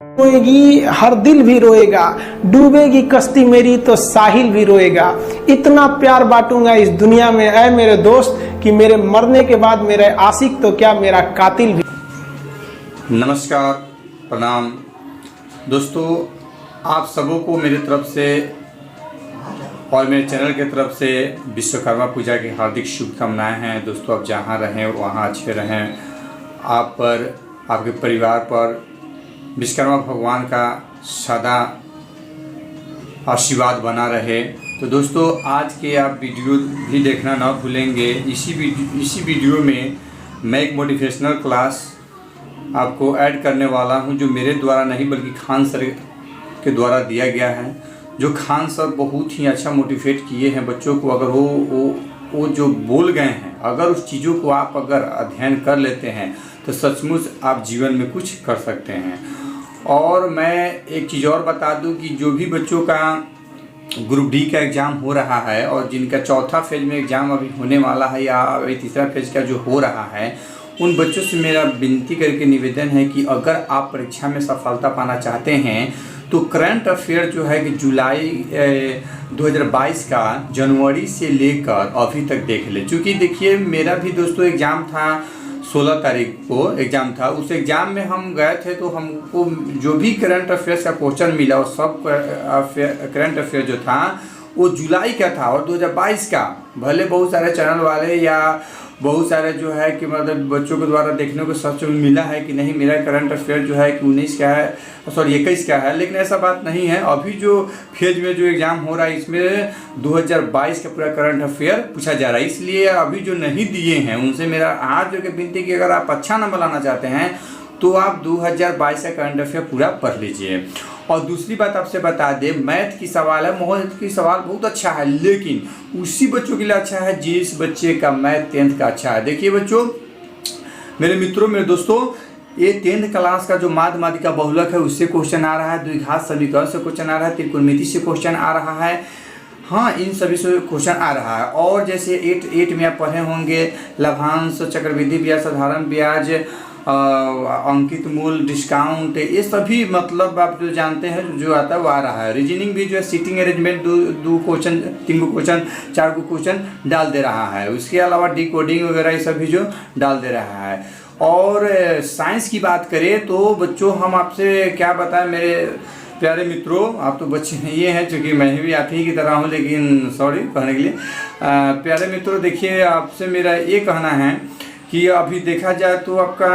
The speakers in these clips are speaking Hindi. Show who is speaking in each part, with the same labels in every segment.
Speaker 1: रोएगी हर दिल भी रोएगा, डूबेगी कश्ती मेरी तो साहिल भी रोएगा। इतना प्यार बांटूंगा इस दुनिया में ऐ मेरे दोस्त कि मेरे मरने के बाद मेरे आशिक तो क्या मेरा कातिल भी।
Speaker 2: नमस्कार, प्रणाम दोस्तों, आप सबों को मेरी तरफ से और मेरे चैनल की तरफ से विश्वकर्मा पूजा की हार्दिक शुभकामनाएं हैं। दोस्तों, आप जहां रहें वहां अच्छे रहें, आप पर, आपके परिवार पर विश्वकर्मा भगवान का सदा आशीर्वाद बना रहे। तो दोस्तों, आज के आप वीडियो भी देखना ना भूलेंगे। इसी वीडियो में मैं एक मोटिवेशनल क्लास आपको ऐड करने वाला हूं, जो मेरे द्वारा नहीं बल्कि खान सर के द्वारा दिया गया है। जो खान सर बहुत ही अच्छा मोटिवेट किए हैं बच्चों को। अगर वो जो बोल गए हैं, अगर उस चीज़ों को आप अगर अध्ययन कर लेते हैं तो सचमुच आप जीवन में कुछ कर सकते हैं। और मैं एक चीज़ और बता दूं कि जो भी बच्चों का ग्रुप डी का एग्ज़ाम हो रहा है और जिनका चौथा फेज में एग्ज़ाम अभी होने वाला है या अभी तीसरा फेज का जो हो रहा है, उन बच्चों से मेरा विनती करके निवेदन है कि अगर आप परीक्षा में सफलता पाना चाहते हैं तो करंट अफेयर जो है कि जुलाई 2022 का जनवरी से लेकर अभी तक देख ले। चूँकि देखिए, मेरा भी दोस्तों एग्ज़ाम था 16 तारीख को एग्ज़ाम था। उस एग्ज़ाम में हम गए थे तो हमको जो भी करंट अफेयर्स का क्वेश्चन मिला वो सब करंट अफेयर जो था वो जुलाई का था और 2022 का। भले बहुत सारे चैनल वाले या बहुत सारे जो है कि मतलब बच्चों के द्वारा देखने को सच में मिला है कि नहीं मेरा करंट अफेयर जो है कि 19 का है, सॉरी 21 का है, लेकिन ऐसा बात नहीं है। अभी जो फेज में जो एग्ज़ाम हो रहा है इसमें 2022 का पूरा करंट अफेयर पूछा जा रहा है। इसलिए अभी जो नहीं दिए हैं उनसे मेरा हाथ जो कि विनती कि अगर आप अच्छा नंबर लाना चाहते हैं तो आप 2022 का करंट अफेयर पूरा पढ़ लीजिए। और दूसरी बात आपसे बता दें, मैथ की सवाल है, मैथ की सवाल बहुत अच्छा है, लेकिन उसी बच्चों के लिए अच्छा है जिस बच्चे का मैथ 10th का अच्छा है। देखिए बच्चों, मेरे मित्रों, मेरे दोस्तों, ये 10th क्लास का जो माध्यमिका बहुलक है उससे क्वेश्चन आ रहा है, द्विघात समीकरण से क्वेश्चन आ रहा है, त्रिकोणमिति से क्वेश्चन आ रहा है। हाँ, इन सभी से क्वेश्चन आ रहा है। और जैसे 8 में आप पढ़े होंगे लाभांश, चक्रवृद्धि ब्याज, साधारण ब्याज, अंकित मूल, डिस्काउंट, ये सभी मतलब आप जो जानते हैं जो आता है वो आ रहा है। रीजनिंग भी जो है seating arrangement 2 question, 3 question, 4 question डाल दे रहा है। उसके अलावा डिकोडिंग वगैरह ये सभी जो डाल दे रहा है। और साइंस की बात करें तो बच्चों, हम आपसे क्या बताएं मेरे प्यारे मित्रों, आप तो बच्चे नहीं हैं चूँकि मैं भी आप ही की तरह हूँ, लेकिन सॉरी कहने के लिए। प्यारे मित्रों, देखिए आपसे मेरा ये कहना है कि अभी देखा जाए तो आपका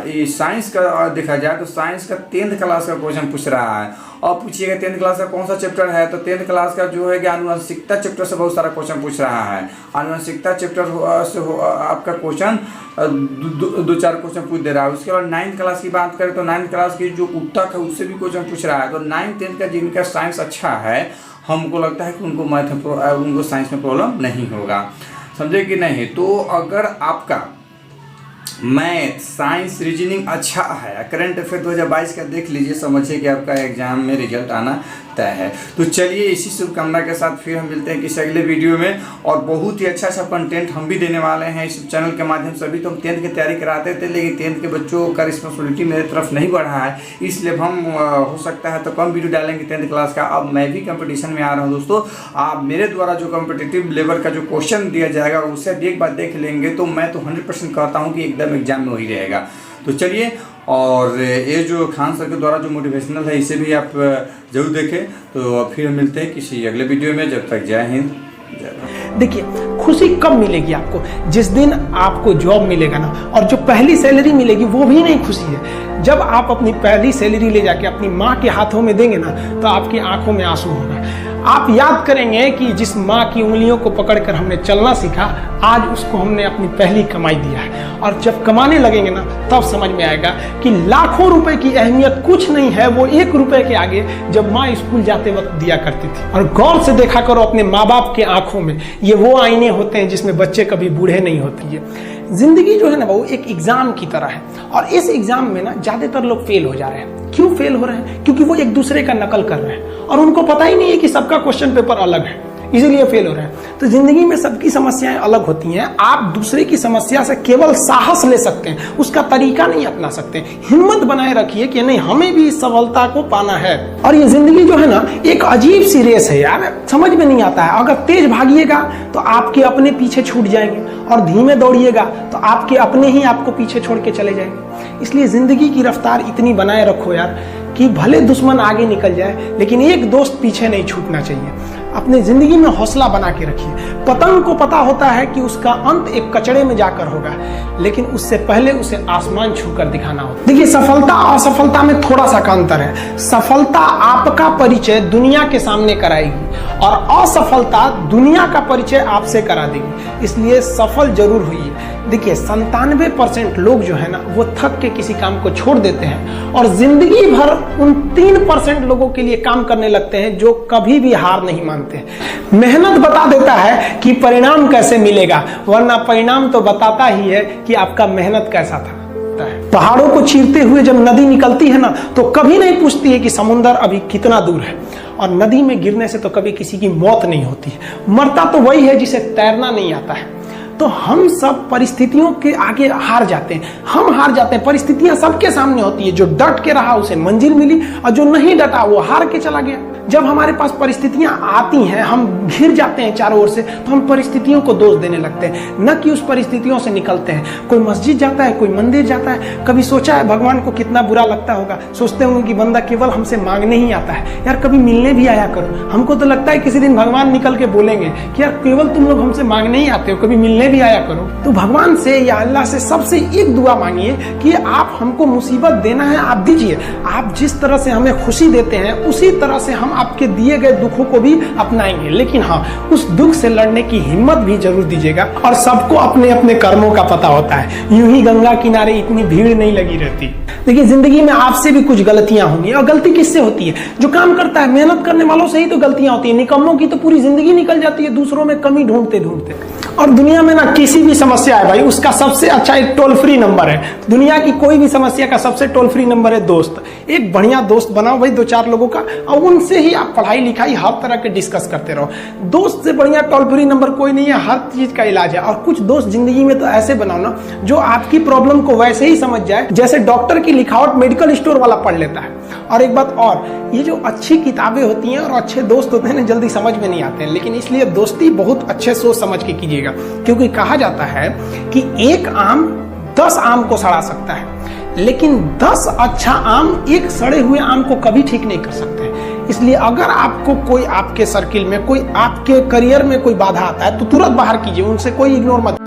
Speaker 2: ये साइंस का देखा जाए तो साइंस का 10th क्लास का क्वेश्चन पूछ रहा है। और पूछिएगा 10th क्लास का कौन सा चैप्टर है, तो 10th क्लास का जो है कि आनुवंशिकता चैप्टर से बहुत सारा क्वेश्चन पूछ रहा है। आनुवंशिकता चैप्टर से आपका क्वेश्चन 2-4 क्वेश्चन पूछ दे रहा है। उसके बाद 9th क्लास की बात करें तो 9th क्लास की जो उत्तक है उससे भी क्वेश्चन पूछ रहा है। तो 9th 10th का जिनका साइंस अच्छा है, हमको लगता है कि उनको उनको साइंस में प्रॉब्लम नहीं होगा, समझे कि नहीं। तो अगर आपका मैथ, साइंस, रीजनिंग अच्छा है, करंट अफेयर 2022 का देख लीजिए, समझिए कि आपका एग्जाम में रिजल्ट आना तय है। तो चलिए, इसी शुभकामना के साथ फिर हम मिलते हैं किसी अगले वीडियो में। और बहुत ही अच्छा कंटेंट हम भी देने वाले हैं इस चैनल के माध्यम से। अभी तो हम 10th की तैयारी कराते थे, लेकिन 10th के बच्चों का रिस्पॉन्सिबिलिटी मेरे तरफ नहीं बढ़ा है, इसलिए हम हो सकता है तो कम वीडियो डालेंगे 10th क्लास का। अब मैं भी कंपटीशन में आ रहा हूँ दोस्तों। आप मेरे द्वारा जो कॉम्पिटिटिव लेवल का जो क्वेश्चन दिया जाएगा उसे भी एक बार देख लेंगे तो मैं तो 100% कहता हूँ कि एकदम एग्जाम में वही रहेगा। तो चलिए, और ये जो खान सर के द्वारा जो मोटिवेशनल है इसे भी आप जरूर देखें। तो फिर हम मिलते हैं किसी अगले वीडियो में। जब तक जय हिंद, जय भारत।
Speaker 1: देखिए, खुशी कब मिलेगी आपको? जिस दिन आपको जॉब मिलेगा ना, और जो पहली सैलरी मिलेगी वो भी नहीं खुशी है। जब आप अपनी पहली सैलरी ले जाके अपनी माँ के हाथों में देंगे ना तो आपकी आंखों में आंसू होगा। आप याद करेंगे कि जिस माँ की उंगलियों को पकड़कर हमने चलना सीखा, आज उसको हमने अपनी पहली कमाई दिया है। और जब कमाने लगेंगे ना तब समझ में आएगा कि लाखों रुपए की अहमियत कुछ नहीं है, वो 1 रुपए के आगे जब माँ स्कूल जाते वक्त दिया करती थी। और गौर से देखा करो अपने माँ बाप के आंखों में, ये वो आईने होते हैं जिसमें बच्चे कभी बूढ़े नहीं होते हैं। जिंदगी जो है ना वो एक एग्जाम की तरह है, और इस एग्जाम में ना ज्यादातर लोग फेल हो जा रहे हैं। क्यों फेल हो रहे हैं? क्योंकि वो एक दूसरे का नकल कर रहे हैं और उनको पता ही नहीं है कि सबका क्वेश्चन पेपर अलग है। इसीलिए फेल हो रहे हैं। तो जिंदगी में सबकी समस्याएं अलग होती हैं। आप दूसरे की समस्या से केवल साहस ले सकते हैं, उसका तरीका नहीं अपना सकते। हिम्मत बनाए रखिए कि नहीं, हमें भी इस सफलता को पाना है। और ये जिंदगी जो है ना, एक अजीब सी रेस है यार, समझ में नहीं आता है। अगर तेज भागिएगा तो आपके अपने पीछे छूट जाएंगे, और धीमे दौड़िएगा तो आपके अपने ही आपको पीछे छोड़ के चले जाएंगे। इसलिए जिंदगी की रफ्तार इतनी बनाए रखो यार कि भले दुश्मन आगे निकल जाए, लेकिन एक दोस्त पीछे नहीं छूटना चाहिए। अपने जिंदगी में हौसला बना के रखिए। पतंग को पता होता है कि उसका अंत एक कचड़े में जाकर होगा, लेकिन उससे पहले उसे आसमान छूकर दिखाना होता। देखिए, सफलता और असफलता में थोड़ा सा का अंतर है। सफलता आपका परिचय दुनिया के सामने कराएगी, और असफलता दुनिया का परिचय आपसे करा देगी। इसलिए सफल जरूर हुई। देखिए, 97% लोग जो है ना, वो थक के किसी काम को छोड़ देते हैं, और जिंदगी भर उन 3% लोगों के लिए काम करने लगते हैं जो कभी भी हार नहीं मानते। मेहनत बता देता है कि परिणाम कैसे मिलेगा, वरना परिणाम तो बताता ही है कि आपका मेहनत कैसा था। पहाड़ों को चीरते हुए जब नदी निकलती है ना, तो कभी नहीं पूछती है कि समुद्र अभी कितना दूर है। और नदी में गिरने से तो कभी किसी की मौत नहीं होती है। मरता तो वही है जिसे तैरना नहीं आता है। तो हम सब परिस्थितियों के आगे हार जाते हैं। हम हार जाते हैं, परिस्थितियां सबके सामने होती है। जो डट के रहा उसे मंजिल मिली, और जो नहीं डटा वो हार के चला गया। जब हमारे पास परिस्थितियां आती हैं, हम घिर जाते हैं चारों ओर से, तो हम परिस्थितियों को दोष देने लगते हैं, न कि उस परिस्थितियों से निकलते हैं। कोई मस्जिद जाता है, कोई मंदिर जाता है, कभी सोचा है भगवान को कितना बुरा लगता होगा? सोचते होंगे कि बंदा केवल हमसे मांगने ही आता है। यार, कभी मिलने भी आया करो। हमको तो लगता है किसी दिन भगवान निकल के बोलेंगे कि यार केवल तुम लोग हमसे मांगने ही आते हो, कभी मिलने भी आया करो। तो भगवान से या अल्लाह से सबसे एक दुआ मांगिए कि आप हमको मुसीबत देना है, आप दीजिए। आप जिस तरह से हमें खुशी देते हैं, उसी तरह से हम आपके दिए गए दुखों को भी अपनाएंगे। लेकिन हाँ, उस दुख से लड़ने की हिम्मत भी जरूर दीजिएगा। और सबको अपने अपने कर्मों का पता होता है। यूं ही गंगा किनारे इतनी भीड़ नहीं लगी रहती। देखिए, जिंदगी में आपसे भी कुछ गलतियां होंगी। और गलती किससे होती है? जो काम करता है, मेहनत करने वालों से ही तो गलतियां होती है। निकम्मों की तो पूरी जिंदगी निकल जाती है दूसरों में कमी ढूंढते ढूंढते। और दुनिया में ना किसी भी समस्या है भाई, उसका सबसे अच्छा एक टोल फ्री नंबर है। दुनिया की कोई भी समस्या का सबसे टोल फ्री नंबर है दोस्त। एक बढ़िया दोस्त बनाओ भाई, 2-4 लोगों का, और उनसे ही आप पढ़ाई लिखाई हर तरह के डिस्कस करते रहो। दोस्त से बढ़िया टोल फ्री नंबर कोई नहीं है। हर चीज का इलाज है। और कुछ दोस्त जिंदगी में तो ऐसे बनाओ ना, जो आपकी प्रॉब्लम को वैसे ही समझ जाए जैसे डॉक्टर की लिखावट मेडिकल स्टोर वाला पढ़ लेता है। और एक बात और, ये जो अच्छी किताबें होती हैं और अच्छे दोस्त होते हैं ना, जल्दी समझ में नहीं आते हैं। लेकिन इसलिए दोस्ती बहुत अच्छे सोच समझ के कीजिएगा, क्योंकि कहा जाता है कि एक आम 10 आम को सड़ा सकता है, लेकिन 10 अच्छा आम एक सड़े हुए आम को कभी ठीक नहीं कर सकते। इसलिए अगर आपको कोई आपके सर्किल में, कोई आपके करियर में कोई बाधा आता है, तो तुरंत बाहर कीजिए, उनसे कोई इग्नोर मत।